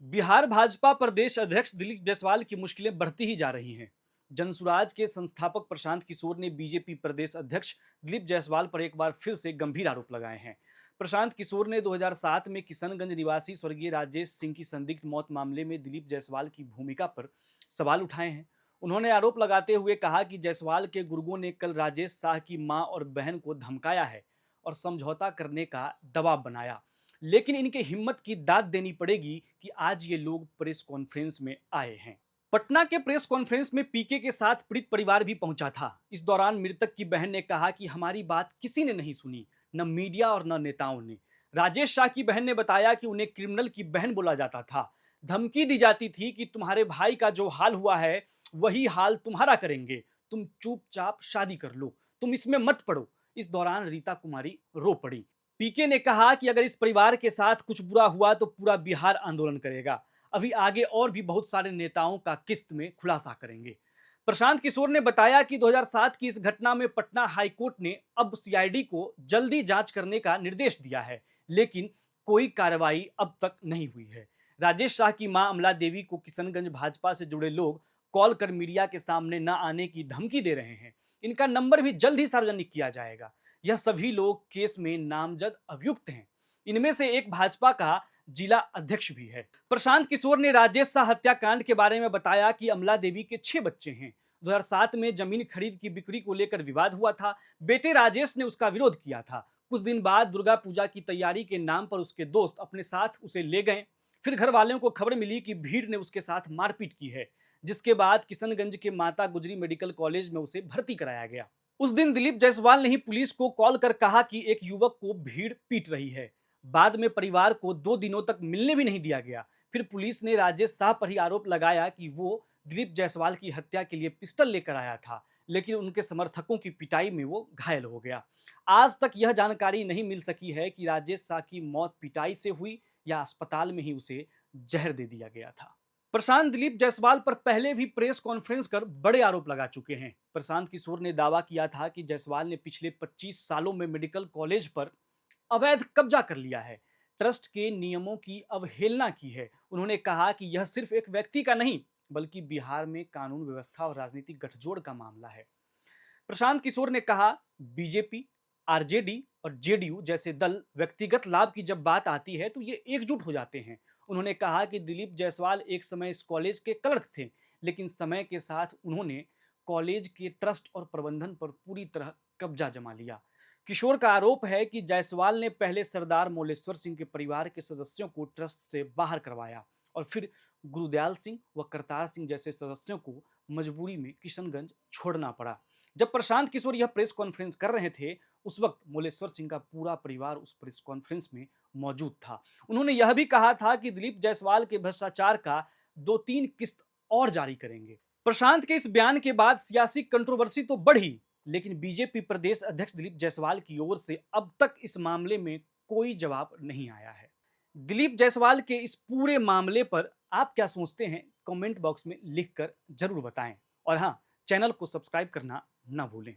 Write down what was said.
बिहार भाजपा प्रदेश अध्यक्ष दिलीप जायसवाल की मुश्किलें बढ़ती ही जा रही हैं। जनसुराज के संस्थापक प्रशांत किशोर ने बीजेपी प्रदेश अध्यक्ष दिलीप जायसवाल पर एक बार फिर से गंभीर आरोप लगाए हैं। प्रशांत किशोर ने 2007 में किशनगंज निवासी स्वर्गीय राजेश सिंह की संदिग्ध मौत मामले में दिलीप जायसवाल की भूमिका पर सवाल उठाए हैं। उन्होंने आरोप लगाते हुए कहा कि जायसवाल के गुर्गों ने कल राजेश शाह की मां और बहन को धमकाया है और समझौता करने का दबाव बनाया, लेकिन इनके हिम्मत की दाद देनी पड़ेगी कि आज ये लोग प्रेस कॉन्फ्रेंस में आए हैं। पटना के प्रेस कॉन्फ्रेंस में पीके के साथ पीड़ित परिवार भी पहुंचा था। इस दौरान मृतक की बहन ने कहा कि हमारी बात किसी ने नहीं सुनी, न मीडिया और न नेताओं ने। राजेश शाह की बहन ने बताया कि उन्हें क्रिमिनल की बहन बोला जाता था। धमकी दी जाती थी कि तुम्हारे भाई का जो हाल हुआ है वही हाल तुम्हारा करेंगे, तुम चुपचाप शादी कर लो, तुम इसमें मत पड़ो। इस दौरान रीता कुमारी रो पड़ी। पीके ने कहा कि अगर इस परिवार के साथ कुछ बुरा हुआ तो पूरा बिहार आंदोलन करेगा। अभी आगे और भी बहुत सारे नेताओं का किस्त में खुलासा करेंगे। प्रशांत किशोर ने बताया कि 2007 की इस घटना में पटना हाईकोर्ट ने अब सीआईडी को जल्दी जांच करने का निर्देश दिया है, लेकिन कोई कार्रवाई अब तक नहीं हुई है। राजेश शाह की मां अमला देवी को किशनगंज भाजपा से जुड़े लोग कॉल कर मीडिया के सामने न आने की धमकी दे रहे हैं। इनका नंबर भी जल्द ही सार्वजनिक किया जाएगा। यह सभी लोग केस में नामजद अभियुक्त हैं। इनमें से एक भाजपा का जिला अध्यक्ष भी है। प्रशांत किशोर ने राजेश शाह हत्याकांड के बारे में बताया कि अमला देवी के 6 बच्चे हैं। 2007 में जमीन खरीद की बिक्री को लेकर विवाद हुआ था। बेटे राजेश ने उसका विरोध किया था। कुछ दिन बाद दुर्गा पूजा की तैयारी के नाम पर उसके दोस्त अपने साथ उसे ले गए। फिर घर वालों को खबर मिली कि भीड़ ने उसके साथ मारपीट की है, जिसके बाद किशनगंज के माता गुजरी मेडिकल कॉलेज में उसे भर्ती कराया गया। उस दिन दिलीप जायसवाल ने ही पुलिस को कॉल कर कहा कि एक युवक को भीड़ पीट रही है। बाद में परिवार को 2 दिनों तक मिलने भी नहीं दिया गया। फिर पुलिस ने राजेश शाह पर ही आरोप लगाया कि वो दिलीप जायसवाल की हत्या के लिए पिस्टल लेकर आया था, लेकिन उनके समर्थकों की पिटाई में वो घायल हो गया। आज तक यह जानकारी नहीं मिल सकी है कि राजेश शाह की मौत पिटाई से हुई या अस्पताल में ही उसे जहर दे दिया गया था। प्रशांत दिलीप जायसवाल पर पहले भी प्रेस कॉन्फ्रेंस कर बड़े आरोप लगा चुके हैं। प्रशांत किशोर ने दावा किया था कि जायसवाल ने पिछले 25 सालों में मेडिकल कॉलेज पर अवैध कब्जा कर लिया है, ट्रस्ट के नियमों की अवहेलना की है। उन्होंने कहा कि यह सिर्फ एक व्यक्ति का नहीं, बल्कि बिहार में कानून व्यवस्था और राजनीतिक गठजोड़ का मामला है। प्रशांत किशोर ने कहा, बीजेपी, आरजेडी और जेडीयू जैसे दल व्यक्तिगत लाभ की जब बात आती है तो ये एकजुट हो जाते हैं। उन्होंने कहा कि दिलीप जायसवाल एक समय इस कॉलेज के क्लर्क थे, लेकिन समय के साथ उन्होंने कॉलेज के ट्रस्ट और प्रबंधन पर पूरी तरह कब्जा जमा लिया। किशोर का आरोप है कि जायसवाल ने पहले सरदार मोलेश्वर सिंह के परिवार के सदस्यों को ट्रस्ट से बाहर करवाया और फिर गुरुदयाल सिंह व करतार सिंह जैसे सदस्यों को मजबूरी में किशनगंज छोड़ना पड़ा। जब प्रशांत किशोर यह प्रेस कॉन्फ्रेंस कर रहे थे, उस वक्त मोलेश्वर सिंह का पूरा परिवार उस प्रेस कॉन्फ्रेंस में मौजूद था। उन्होंने यह भी कहा था कि दिलीप जायसवाल के भ्रष्टाचार का 2-3 किस्त और जारी करेंगे। प्रशांत के इस बयान के बाद सियासी कंट्रोवर्सी तो बढ़ी, लेकिन बीजेपी प्रदेश अध्यक्ष दिलीप जायसवाल की ओर से अब तक इस मामले में कोई जवाब नहीं आया है। दिलीप जायसवाल के इस पूरे मामले पर आप क्या सोचते हैं, कमेंट बॉक्स में लिखकर जरूर बताएं। और हाँ, चैनल को सब्सक्राइब करना ना भूलें।